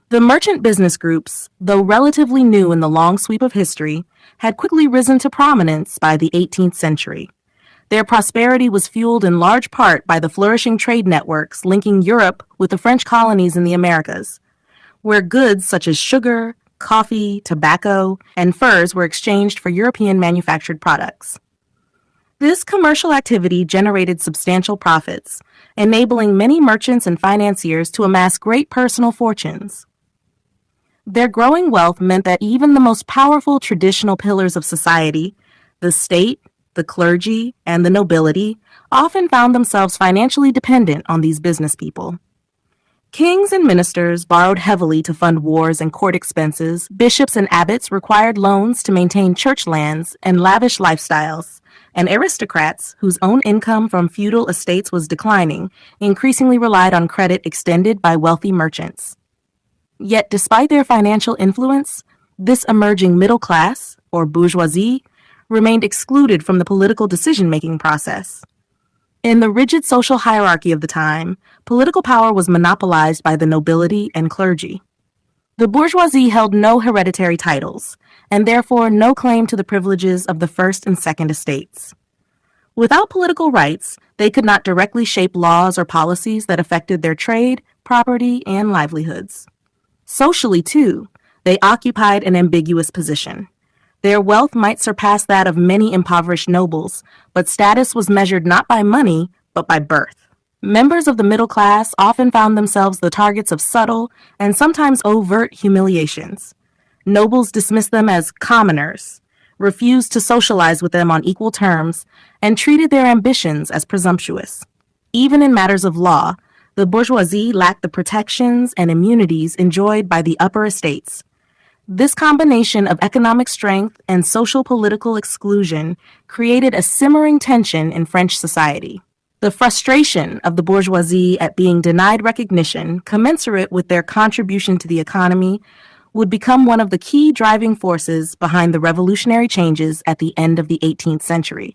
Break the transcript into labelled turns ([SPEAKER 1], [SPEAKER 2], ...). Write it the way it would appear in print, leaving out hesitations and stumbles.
[SPEAKER 1] The merchant business groups, though relatively new in the long sweep of history, had quickly risen to prominence by the 18th century. Their prosperity was fueled in large part by the flourishing trade networks linking Europe with the French colonies in the Americas, where goods such as sugar, coffee, tobacco, and furs were exchanged for European manufactured products. This commercial activity generated substantial profits, enabling many merchants and financiers to amass great personal fortunes. Their growing wealth meant that even the most powerful traditional pillars of society, the state, the clergy, and the nobility, often found themselves financially dependent on these business people. Kings and ministers borrowed heavily to fund wars and court expenses. Bishops and abbots required loans to maintain church lands and lavish lifestyles, and aristocrats, whose own income from feudal estates was declining, increasingly relied on credit extended by wealthy merchants. Yet, despite their financial influence, this emerging middle class, or bourgeoisie, remained excluded from the political decision-making process. In the rigid social hierarchy of the time, political power was monopolized by the nobility and clergy. The bourgeoisie held no hereditary titles, and therefore no claim to the privileges of the first and second estates. Without political rights, they could not directly shape laws or policies that affected their trade, property, and livelihoods. Socially, too, they occupied an ambiguous position. Their wealth might surpass that of many impoverished nobles, but status was measured not by money, but by birth. Members of the middle class often found themselves the targets of subtle and sometimes overt humiliations. Nobles dismissed them as commoners, refused to socialize with them on equal terms, and treated their ambitions as presumptuous. Even in matters of law, the bourgeoisie lacked the protections and immunities enjoyed by the upper estates. This combination of economic strength and social political exclusion created a simmering tension in French society. The frustration of the bourgeoisie at being denied recognition commensurate with their contribution to the economy would become one of the key driving forces behind the revolutionary changes at the end of the 18th century.